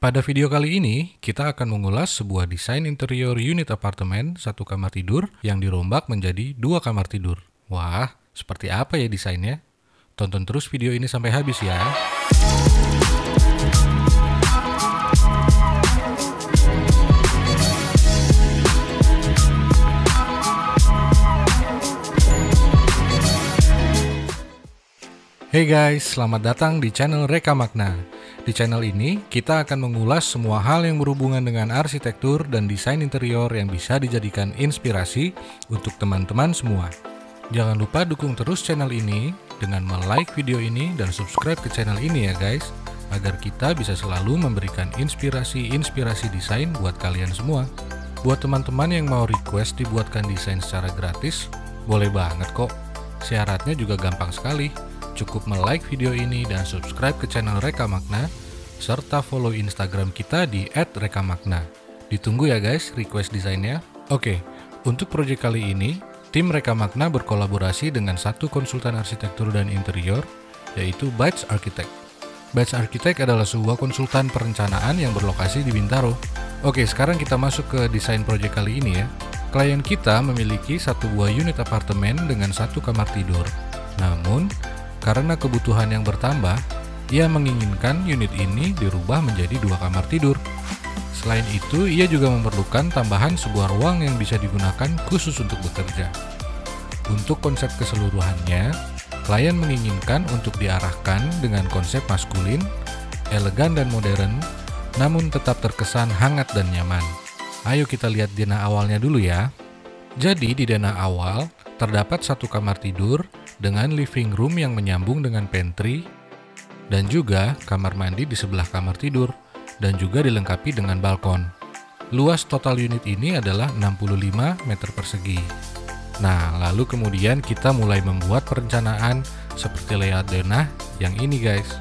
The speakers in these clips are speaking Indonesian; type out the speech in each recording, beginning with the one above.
Pada video kali ini, kita akan mengulas sebuah desain interior unit apartemen satu kamar tidur yang dirombak menjadi 2 kamar tidur. Wah, seperti apa ya desainnya? Tonton terus video ini sampai habis ya. Hey guys, selamat datang di channel Reka Makna. Di channel ini, kita akan mengulas semua hal yang berhubungan dengan arsitektur dan desain interior yang bisa dijadikan inspirasi untuk teman-teman semua. Jangan lupa dukung terus channel ini dengan like video ini dan subscribe ke channel ini ya guys, agar kita bisa selalu memberikan inspirasi-inspirasi desain buat kalian semua. Buat teman-teman yang mau request dibuatkan desain secara gratis, boleh banget kok. Syaratnya juga gampang sekali. Cukup like video ini dan subscribe ke channel Reka Makna, serta follow Instagram kita di @rekamakna. Ditunggu ya guys request desainnya. Oke, untuk proyek kali ini, tim Reka Makna berkolaborasi dengan satu konsultan arsitektur dan interior, yaitu Bites Architect. Bites Architect adalah sebuah konsultan perencanaan yang berlokasi di Bintaro. Oke, sekarang kita masuk ke desain proyek kali ini ya. Klien kita memiliki satu buah unit apartemen dengan satu kamar tidur. Namun, karena kebutuhan yang bertambah, ia menginginkan unit ini dirubah menjadi 2 kamar tidur. Selain itu, ia juga memerlukan tambahan sebuah ruang yang bisa digunakan khusus untuk bekerja. Untuk konsep keseluruhannya, klien menginginkan untuk diarahkan dengan konsep maskulin, elegan dan modern, namun tetap terkesan hangat dan nyaman. Ayo kita lihat denah awalnya dulu ya. Jadi di denah awal, terdapat satu kamar tidur dengan living room yang menyambung dengan pantry dan juga kamar mandi di sebelah kamar tidur dan juga dilengkapi dengan balkon. Luas total unit ini adalah 65 meter persegi. Nah, lalu kemudian kita mulai membuat perencanaan seperti layout denah yang ini guys.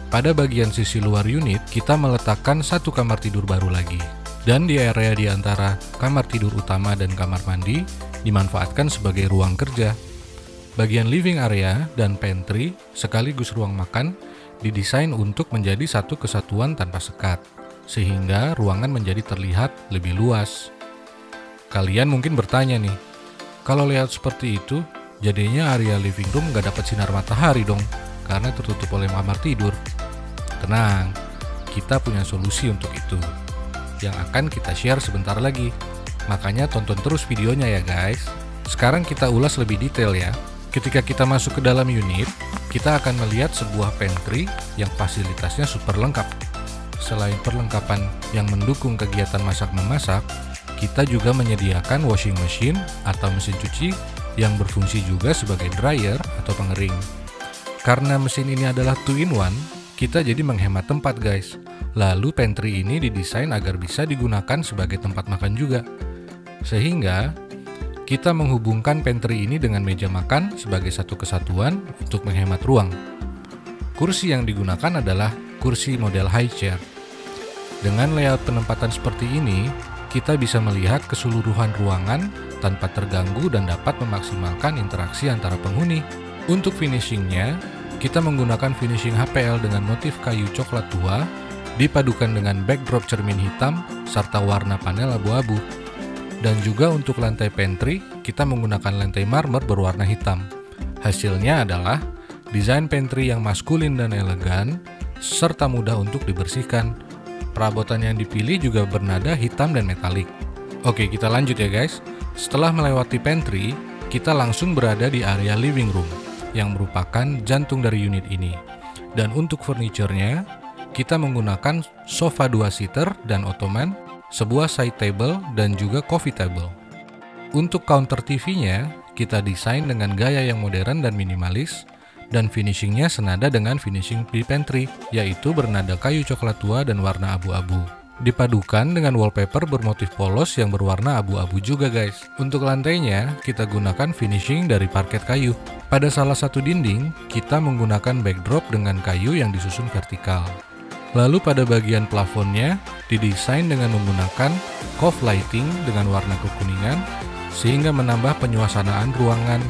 Pada bagian sisi luar unit, kita meletakkan satu kamar tidur baru lagi. Dan di area di antara kamar tidur utama dan kamar mandi dimanfaatkan sebagai ruang kerja. Bagian living area dan pantry sekaligus ruang makan didesain untuk menjadi satu kesatuan tanpa sekat, sehingga ruangan menjadi terlihat lebih luas. Kalian mungkin bertanya nih, kalau layout seperti itu, jadinya area living room nggak dapat sinar matahari dong, karena tertutup oleh kamar tidur. Tenang, kita punya solusi untuk itu, yang akan kita share sebentar lagi. Makanya tonton terus videonya ya guys. Sekarang kita ulas lebih detail ya. Ketika kita masuk ke dalam unit, kita akan melihat sebuah pantry yang fasilitasnya super lengkap. Selain perlengkapan yang mendukung kegiatan masak-memasak, kita juga menyediakan washing machine atau mesin cuci yang berfungsi juga sebagai dryer atau pengering. Karena mesin ini adalah 2-in-1, kita jadi menghemat tempat guys. Lalu pantry ini didesain agar bisa digunakan sebagai tempat makan juga. Sehingga kita menghubungkan pantry ini dengan meja makan sebagai satu kesatuan untuk menghemat ruang. Kursi yang digunakan adalah kursi model high chair. Dengan layout penempatan seperti ini, kita bisa melihat keseluruhan ruangan tanpa terganggu dan dapat memaksimalkan interaksi antara penghuni. Untuk finishingnya, kita menggunakan finishing HPL dengan motif kayu coklat tua, dipadukan dengan backdrop cermin hitam serta warna panel abu-abu. Dan juga untuk lantai pantry, kita menggunakan lantai marmer berwarna hitam. Hasilnya adalah desain pantry yang maskulin dan elegan, serta mudah untuk dibersihkan. Perabotan yang dipilih juga bernada hitam dan metalik. Oke, kita lanjut ya guys. Setelah melewati pantry, kita langsung berada di area living room, yang merupakan jantung dari unit ini. Dan untuk furniturnya, kita menggunakan sofa 2-seater dan ottoman, sebuah side table, dan juga coffee table. Untuk counter TV-nya, kita desain dengan gaya yang modern dan minimalis, dan finishingnya senada dengan finishing di pantry, yaitu bernada kayu coklat tua dan warna abu-abu. Dipadukan dengan wallpaper bermotif polos yang berwarna abu-abu juga guys. Untuk lantainya, kita gunakan finishing dari parket kayu. Pada salah satu dinding, kita menggunakan backdrop dengan kayu yang disusun vertikal. Lalu pada bagian plafonnya didesain dengan menggunakan cove lighting dengan warna kekuningan sehingga menambah penyuasanaan ruangan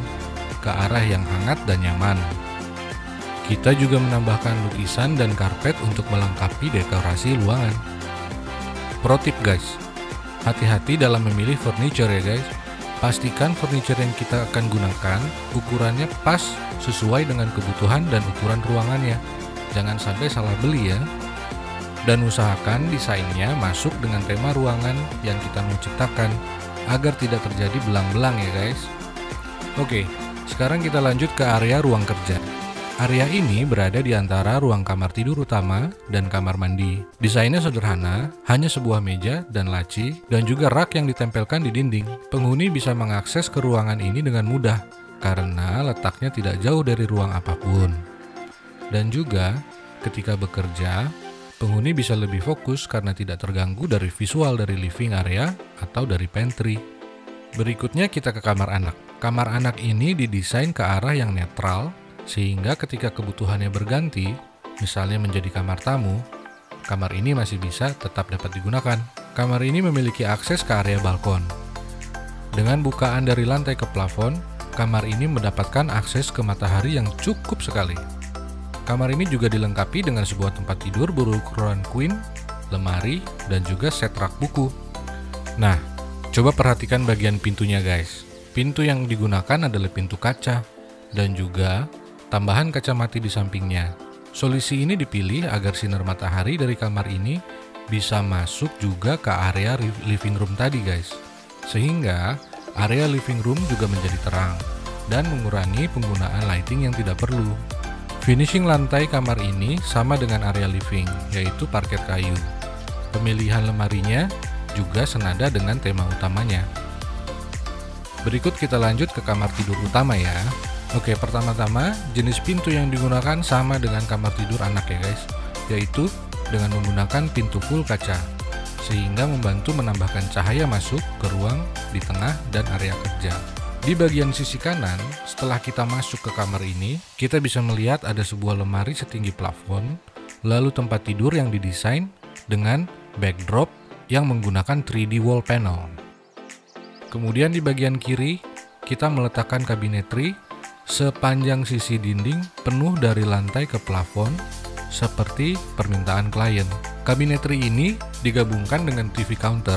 ke arah yang hangat dan nyaman. Kita juga menambahkan lukisan dan karpet untuk melengkapi dekorasi ruangan. Pro tip guys, hati-hati dalam memilih furniture ya guys. Pastikan furniture yang kita akan gunakan ukurannya pas sesuai dengan kebutuhan dan ukuran ruangannya. Jangan sampai salah beli ya. Dan usahakan desainnya masuk dengan tema ruangan yang kita mau ciptakan agar tidak terjadi belang-belang ya guys. Oke, sekarang kita lanjut ke area ruang kerja. Area ini berada di antara ruang kamar tidur utama dan kamar mandi. Desainnya sederhana, hanya sebuah meja dan laci, dan juga rak yang ditempelkan di dinding. Penghuni bisa mengakses ke ruangan ini dengan mudah, karena letaknya tidak jauh dari ruang apapun. Dan juga, ketika bekerja, penghuni bisa lebih fokus karena tidak terganggu dari visual dari living area atau dari pantry. Berikutnya kita ke kamar anak. Kamar anak ini didesain ke arah yang netral, sehingga ketika kebutuhannya berganti, misalnya menjadi kamar tamu, kamar ini masih bisa tetap dapat digunakan. Kamar ini memiliki akses ke area balkon. Dengan bukaan dari lantai ke plafon, kamar ini mendapatkan akses ke matahari yang cukup sekali. Kamar ini juga dilengkapi dengan sebuah tempat tidur berukuran queen, lemari, dan juga set rak buku. Nah, coba perhatikan bagian pintunya guys. Pintu yang digunakan adalah pintu kaca, dan juga tambahan kaca mati di sampingnya. Solusi ini dipilih agar sinar matahari dari kamar ini bisa masuk juga ke area living room tadi guys. Sehingga area living room juga menjadi terang dan mengurangi penggunaan lighting yang tidak perlu. Finishing lantai kamar ini sama dengan area living, yaitu parket kayu. Pemilihan lemarinya juga senada dengan tema utamanya. Berikut kita lanjut ke kamar tidur utama ya. Oke, pertama-tama jenis pintu yang digunakan sama dengan kamar tidur anak ya guys, yaitu dengan menggunakan pintu full kaca, sehingga membantu menambahkan cahaya masuk ke ruang di tengah dan area kerja. Di bagian sisi kanan, setelah kita masuk ke kamar ini, kita bisa melihat ada sebuah lemari setinggi plafon, lalu tempat tidur yang didesain dengan backdrop yang menggunakan 3D wall panel. Kemudian di bagian kiri, kita meletakkan kabinetry sepanjang sisi dinding penuh dari lantai ke plafon seperti permintaan klien. Kabinetry ini digabungkan dengan TV counter.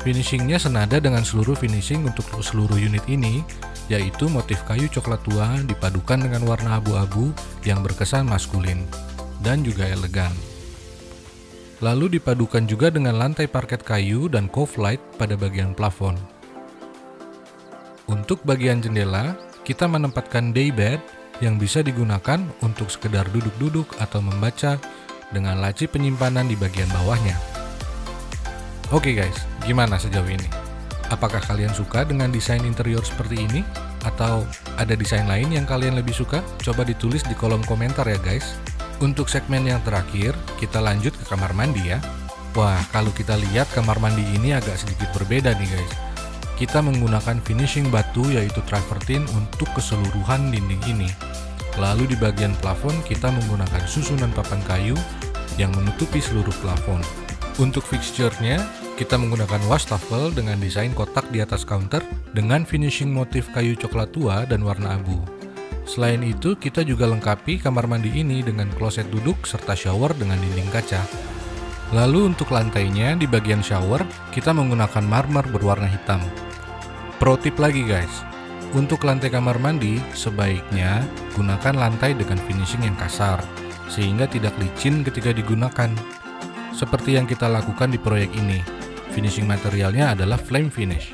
Finishingnya senada dengan seluruh finishing untuk seluruh unit ini, yaitu motif kayu coklat tua dipadukan dengan warna abu-abu yang berkesan maskulin dan juga elegan. Lalu dipadukan juga dengan lantai parket kayu dan cove light pada bagian plafon. Untuk bagian jendela, kita menempatkan day bed yang bisa digunakan untuk sekedar duduk-duduk atau membaca dengan laci penyimpanan di bagian bawahnya. Oke guys, gimana sejauh ini? Apakah kalian suka dengan desain interior seperti ini? Atau ada desain lain yang kalian lebih suka? Coba ditulis di kolom komentar ya guys. Untuk segmen yang terakhir, kita lanjut ke kamar mandi ya. Wah, kalau kita lihat kamar mandi ini agak sedikit berbeda nih guys. Kita menggunakan finishing batu yaitu travertine untuk keseluruhan dinding ini. Lalu di bagian plafon kita menggunakan susunan papan kayu yang menutupi seluruh plafon. Untuk fixture-nya, kita menggunakan wastafel dengan desain kotak di atas counter dengan finishing motif kayu coklat tua dan warna abu. Selain itu, kita juga lengkapi kamar mandi ini dengan kloset duduk serta shower dengan dinding kaca. Lalu untuk lantainya di bagian shower, kita menggunakan marmer berwarna hitam. Pro tip lagi guys, untuk lantai kamar mandi sebaiknya gunakan lantai dengan finishing yang kasar, sehingga tidak licin ketika digunakan. Seperti yang kita lakukan di proyek ini, finishing materialnya adalah flame finish.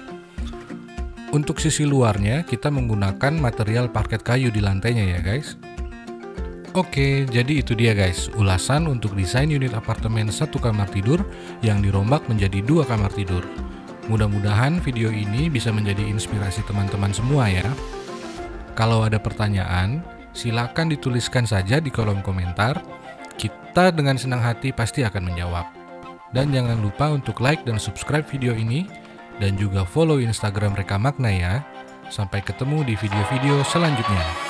Untuk sisi luarnya, kita menggunakan material parket kayu di lantainya ya guys. Oke, jadi itu dia guys, ulasan untuk desain unit apartemen 1 kamar tidur yang dirombak menjadi 2 kamar tidur. Mudah-mudahan video ini bisa menjadi inspirasi teman-teman semua ya. Kalau ada pertanyaan, silakan dituliskan saja di kolom komentar. Kita dengan senang hati pasti akan menjawab. Dan jangan lupa untuk like dan subscribe video ini, dan juga follow Instagram Reka Makna ya. Sampai ketemu di video-video selanjutnya.